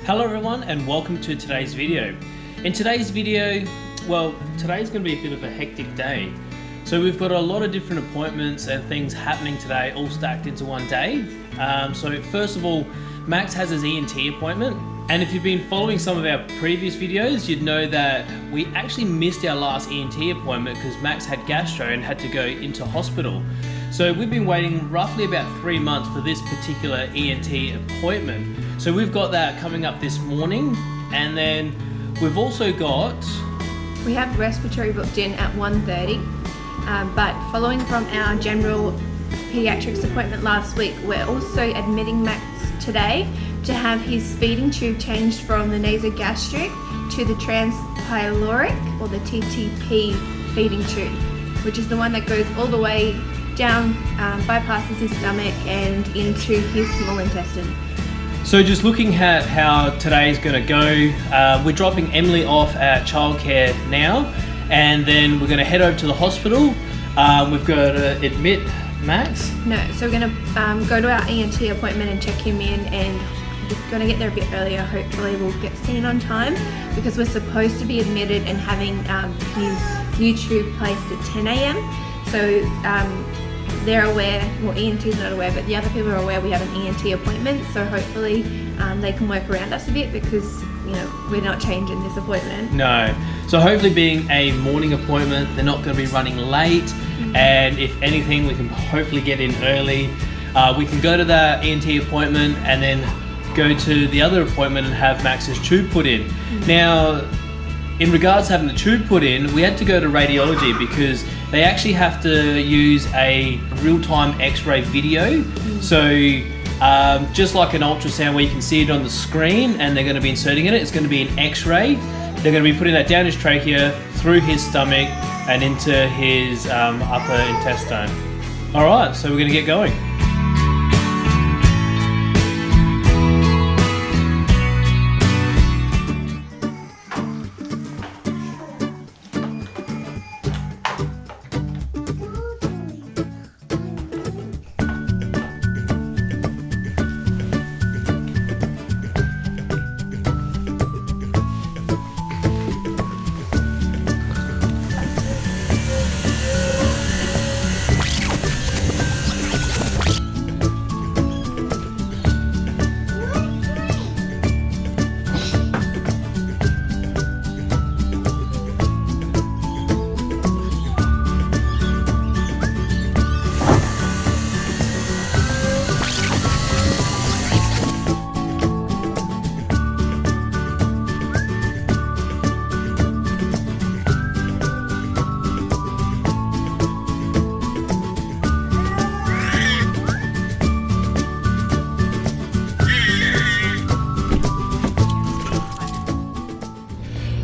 Hello everyone and welcome to today's video. In today's video, well, today's going to be a bit of a hectic day. So we've got a lot of different appointments and things happening today, all stacked into one day. So first of all, Max has his ENT appointment. And if you've been following some of our previous videos, you'd know that we actually missed our last ENT appointment because Max had gastro and had to go into hospital. So we've been waiting roughly about 3 months for this particular ENT appointment. So we've got that coming up this morning, and then we've also got... We have respiratory booked in at 1:30, but following from our general paediatrics appointment last week, we're also admitting Max today to have his feeding tube changed from the nasogastric to the transpyloric, or the TTP feeding tube, which is the one that goes all the way down, bypasses his stomach and into his small intestine. So just looking at how today's going to go, we're dropping Emily off at childcare now, and then we're going to head over to the hospital. We've got to admit Max. No, so we're going to go to our ENT appointment and check him in, and we're going to get there a bit earlier. Hopefully we'll get seen on time because we're supposed to be admitted and having his new tube placed at 10 a.m. So they're aware, well, ENT's not aware, but the other people are aware we have an ENT appointment, so hopefully they can work around us a bit because, you know, we're not changing this appointment. No. So hopefully being a morning appointment, they're not going to be running late, and if anything, we can hopefully get in early. We can go to the ENT appointment and then go to the other appointment and have Max's tube put in. Now, in regards to having the tube put in, we had to go to radiology because they actually have to use a real-time x-ray video. So just like an ultrasound where you can see it on the screen and they're going to be inserting in it, it's going to be an x-ray. They're going to be putting that down his trachea, through his stomach and into his upper intestine. All right, so we're going to get going.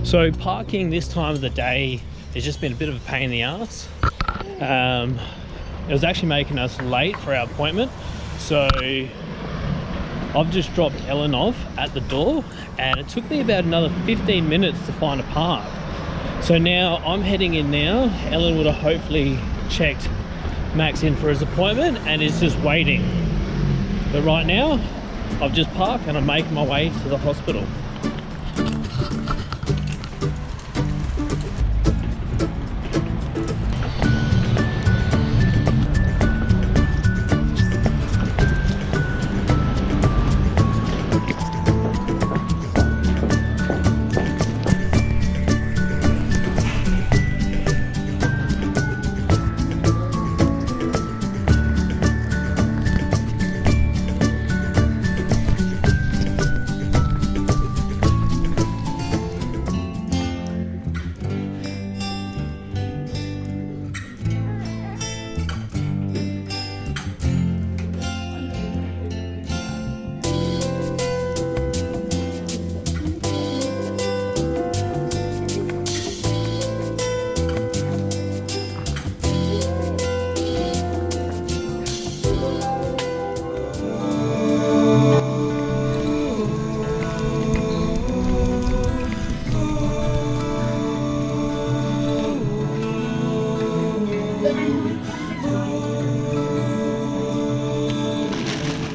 So parking this time of the day has just been a bit of a pain in the ass. It was actually making us late for our appointment. So I've just dropped Ellen off at the door and it took me about another 15 minutes to find a park. So now I'm heading in now. Ellen would have hopefully checked Max in for his appointment and is just waiting. But right now I've just parked and I'm making my way to the hospital.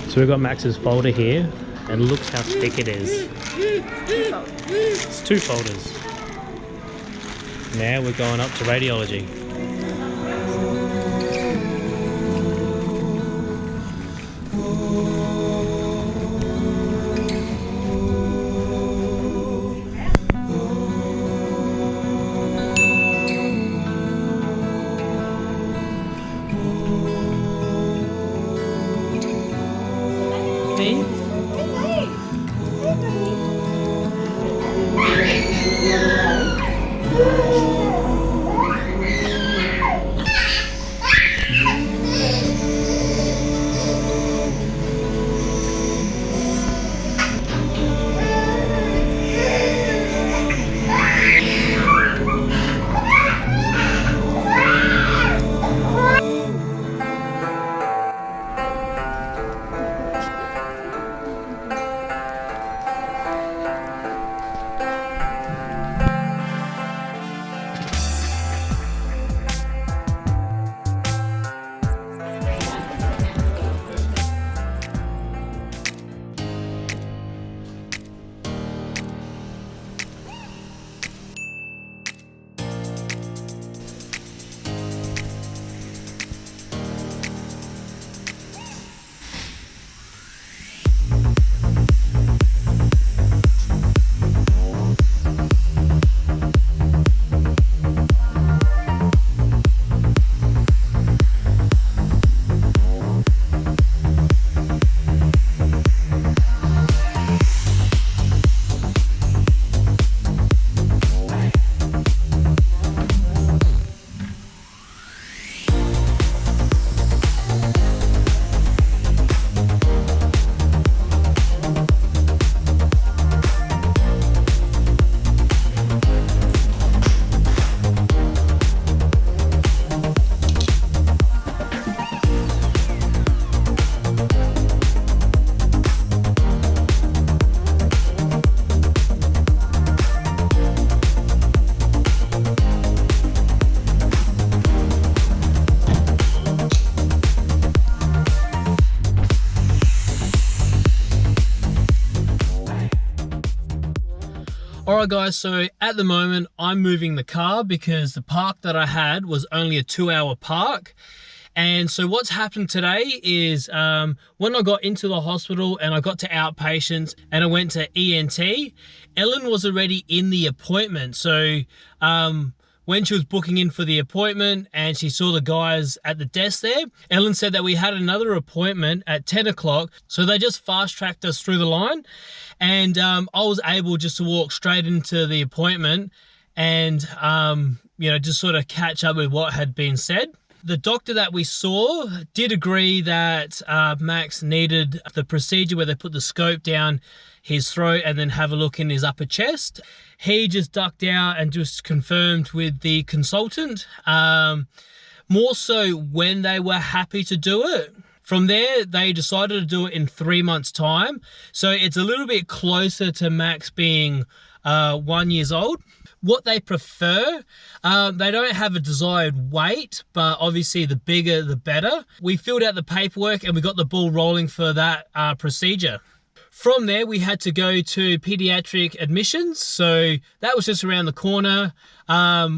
So we've got Max's folder here And look how thick it is. It's 2 folders. Now we're going up to radiology. Alright guys, so at the moment I'm moving the car because the park that I had was only a 2-hour park. And so what's happened today is when I got into the hospital and I got to outpatients and I went to ENT, Ellen was already in the appointment. So when she was booking in for the appointment and she saw the guys at the desk there, Ellen said that we had another appointment at 10 o'clock. So they just fast tracked us through the line. And I was able just to walk straight into the appointment and, you know, just sort of catch up with what had been said. The doctor that we saw did agree that Max needed the procedure where they put the scope down his throat and then have a look in his upper chest. He just ducked out and just confirmed with the consultant, more so when they were happy to do it. From there, they decided to do it in 3 months' time. So it's a little bit closer to Max being 1 year old. What they prefer, they don't have a desired weight, but obviously the bigger, the better. We filled out the paperwork and we got the ball rolling for that procedure. From there, we had to go to pediatric admissions. So that was just around the corner.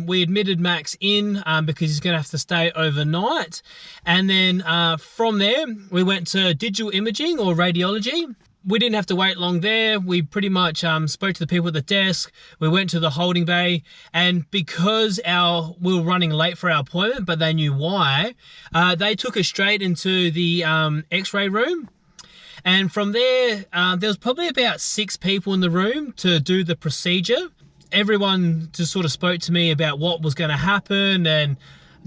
We admitted Max in because he's going to have to stay overnight. And then from there, we went to digital imaging or radiology. We didn't have to wait long there. We pretty much spoke to the people at the desk. We went to the holding bay. And because we were running late for our appointment, but they knew why, they took us straight into the x-ray room. And from there, there was probably about 6 people in the room to do the procedure. Everyone just sort of spoke to me about what was going to happen and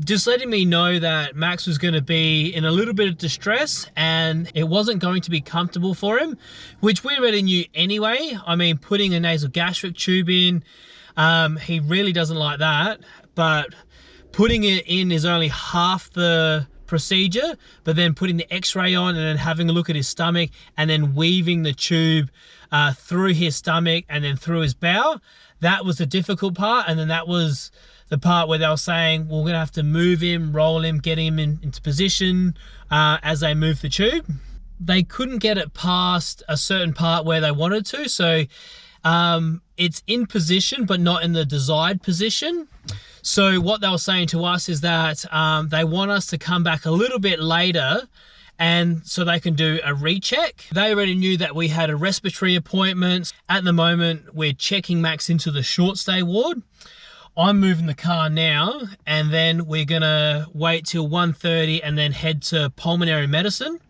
just letting me know that Max was going to be in a little bit of distress and it wasn't going to be comfortable for him, which we already knew anyway. I mean, putting a nasal gastric tube in, he really doesn't like that, but putting it in is only half the procedure, but then putting the x-ray on and then having a look at his stomach and then weaving the tube through his stomach and then through his bowel, that was the difficult part. And then that was the part where they were saying, well, we're gonna have to move him, roll him, get him into position as they move the tube. they couldn't get it past a certain part where they wanted to. So it's in position, but not in the desired position. So what they were saying to us is that they want us to come back a little bit later, and so they can do a recheck. They already knew that we had a respiratory appointment. At the moment, we're checking Max into the short stay ward. I'm moving the car now, and then we're gonna wait till 1:30 and then head to pulmonary medicine.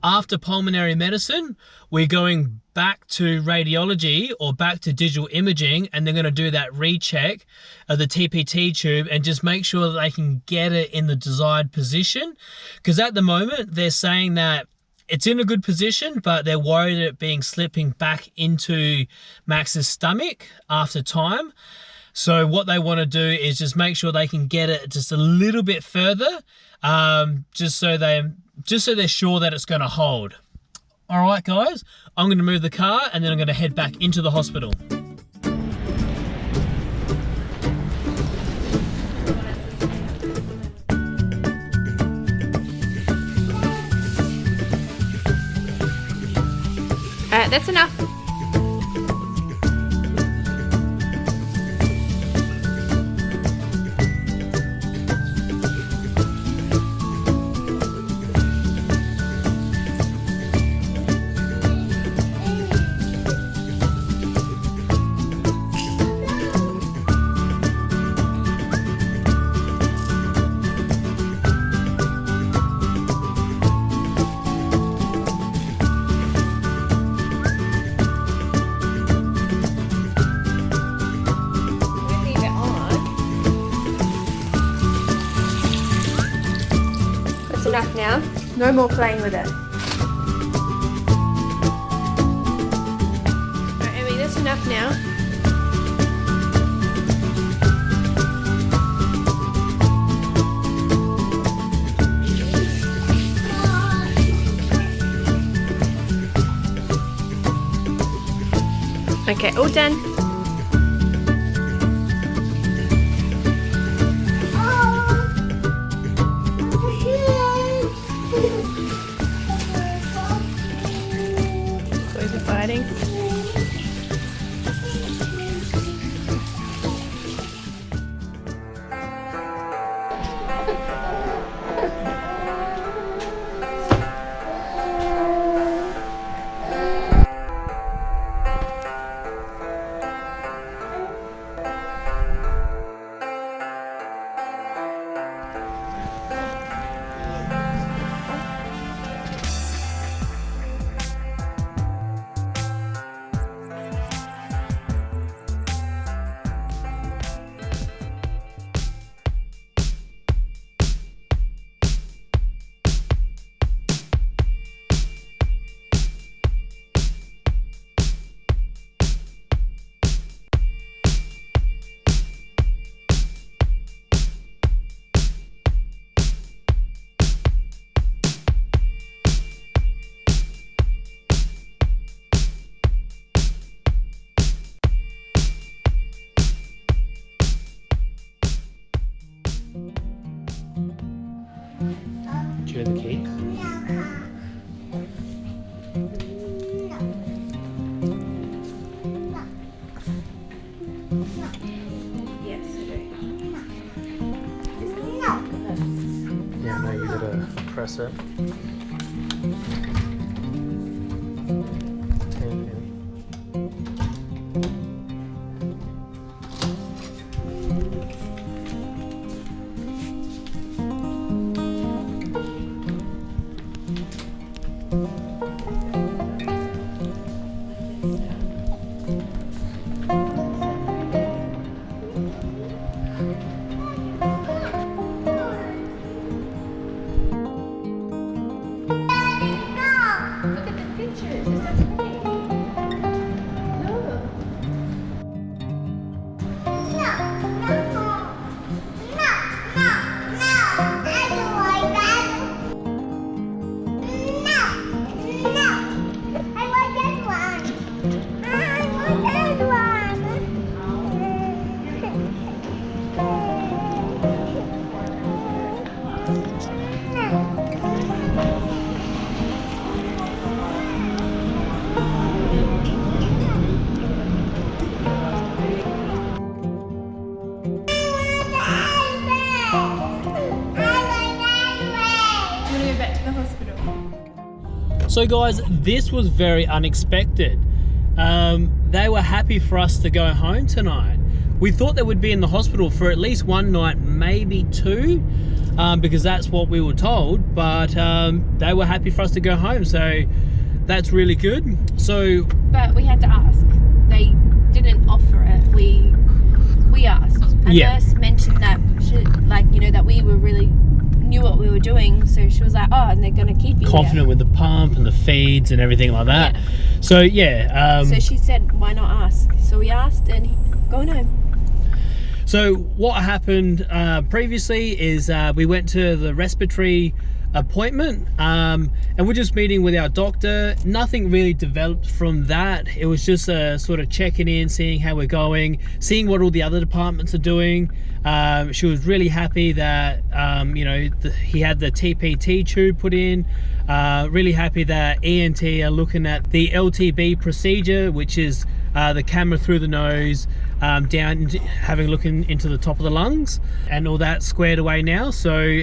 After pulmonary medicine, we're going back to radiology or back to digital imaging, and they're going to do that recheck of the TPT tube and just make sure that they can get it in the desired position. Because at the moment, they're saying that it's in a good position, but they're worried at it being slipping back into Max's stomach after time. So what they want to do is just make sure they can get it just a little bit further, just so they're sure that it's going to hold. All right, guys, I'm going to move the car and then I'm going to head back into the hospital. All right, that's enough. Enough now. No more playing with it. Alright, Emmy, that's enough now. Okay, all done. Do you have the keys? Yes, I do. Yeah, no, you gotta press it. I want that one. So guys, this was very unexpected. They were happy for us to go home tonight. We thought they would be in the hospital for at least one night, maybe two, because that's what we were told, but they were happy for us to go home, so that's really good. So, but we had to ask. They didn't offer it. We asked. A nurse mentioned that that we were really knew what we were doing, so she was like, oh, and they're gonna keep you confident here. with the pump and the feeds and everything like that. So so she said, why not ask? So we asked, and going home. So what happened previously is we went to the respiratory appointment, and we're just meeting with our doctor. Nothing really developed from that. It was just sort of checking in, seeing how we're going, seeing what all the other departments are doing. She was really happy that he had the TPT tube put in. Really happy that ENT are looking at the LTB procedure, which is the camera through the nose, down, having a look into the top of the lungs, and all that squared away now. So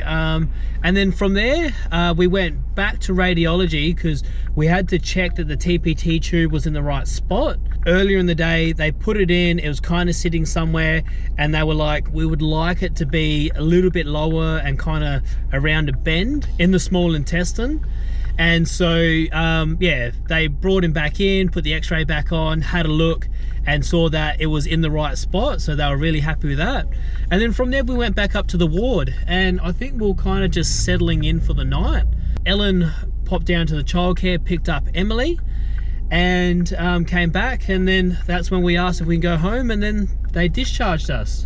and then from there we went back to radiology because we had to check that the TPT tube was in the right spot. Earlier in the day they put it in, it was kind of sitting somewhere, and they were like, we would like it to be a little bit lower and kind of around a bend in the small intestine. And so they brought him back in, put the x-ray back on, had a look, and saw that it was in the right spot, so they were really happy with that. And then from there we went back up to the ward, and I think we were kind of just settling in for the night. Ellen popped down to the childcare, picked up Emily, and came back, and then that's when we asked if we can go home, and then they discharged us.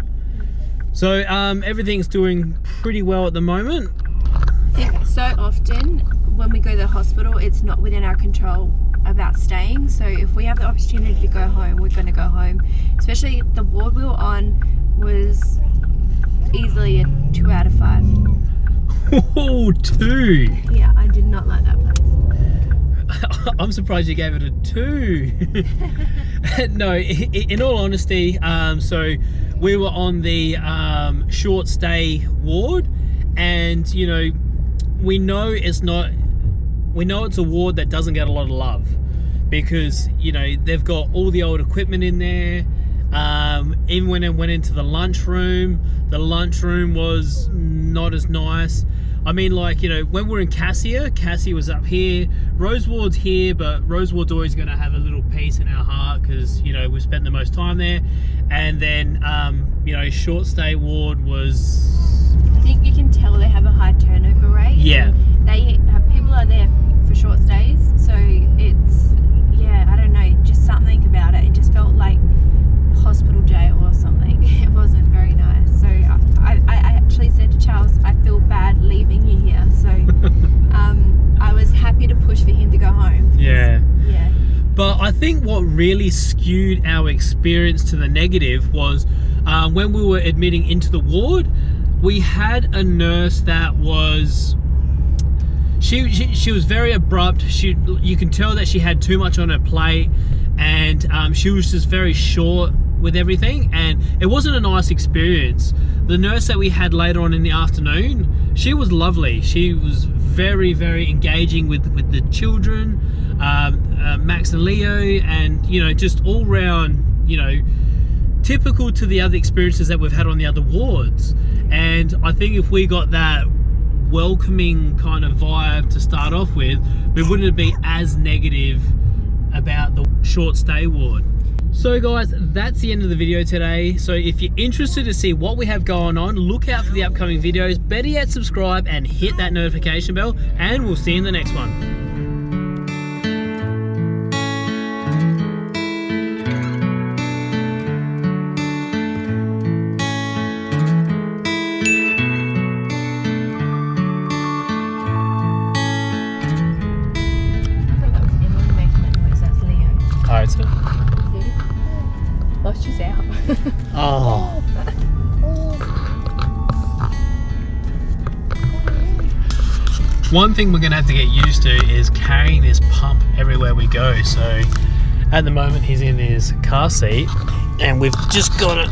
So everything's doing pretty well at the moment. I think so often when we go to the hospital, it's not within our control about staying. So if we have the opportunity to go home, we're going to go home. Especially the ward we were on was easily a 2 out of 5. Oh, 2. Yeah, I did not like that place. I'm surprised you gave it a 2. No, in all honesty, so we were on the short stay ward, and we know it's a ward that doesn't get a lot of love because they've got all the old equipment in there. Even when I went into the lunchroom was not as nice. I mean, when we're in Cassia was up here, Rose Ward's here, but Rose Ward's always going to have a little piece in our heart because we've spent the most time there. And then short stay ward was, I think you can tell they have a high turnover rate. Yeah. They have people are there for short stays, so it's I don't know, just something about it. It just felt like hospital jail or something. It wasn't very nice. So I actually said to Charles, I feel bad leaving you here. So I was happy to push for him to go home. Yeah. Yeah. But I think what really skewed our experience to the negative was when we were admitting into the ward, we had a nurse that was, she was very abrupt. You can tell that she had too much on her plate, and she was just very short with everything, and it wasn't a nice experience. The nurse that we had later on in the afternoon, she was lovely. She was very, very engaging with the children, Max and Leo, and just all round, typical to the other experiences that we've had on the other wards. And I think if we got that welcoming kind of vibe to start off with, we wouldn't be as negative about the short stay ward. So guys, that's the end of the video today. So if you're interested to see what we have going on, look out for the upcoming videos. Better yet, subscribe and hit that notification bell, and we'll see you in the next one. Lost yours out. Oh. One thing we're going to have to get used to is carrying this pump everywhere we go. So at the moment he's in his car seat and we've just got it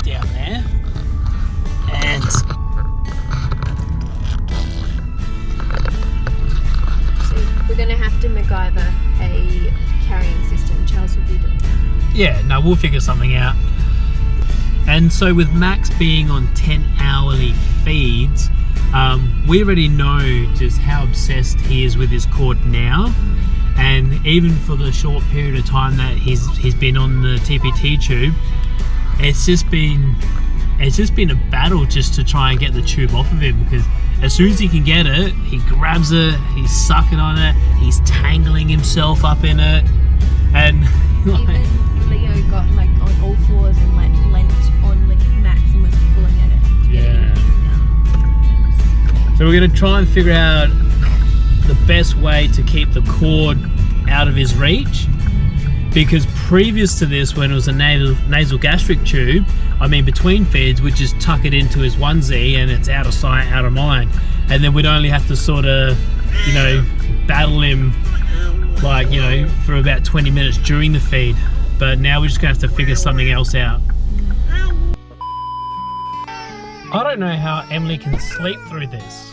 down there. And We're going to have to MacGyver a carrying system. Charles will be doing that. Yeah, no, we'll figure something out. And so with Max being on 10 hourly feeds, we already know just how obsessed he is with his cord now. And even for the short period of time that he's been on the TPT tube, it's just been a battle just to try and get the tube off of him, because as soon as he can get it, he grabs it, he's sucking on it, he's tangling himself up in it, and like, even Leo got like on all fours and like leant on Max and was pulling at it to get it in his mouth. So we're going to try and figure out the best way to keep the cord out of his reach, because previous to this, when it was a nasal gastric tube, I mean between feeds, we'd just tuck it into his onesie and it's out of sight, out of mind, and then we'd only have to sort of, you know, battle him like, you know, for about 20 minutes during the feed. But now we're just going to have to figure something else out. I don't know how Emily can sleep through this.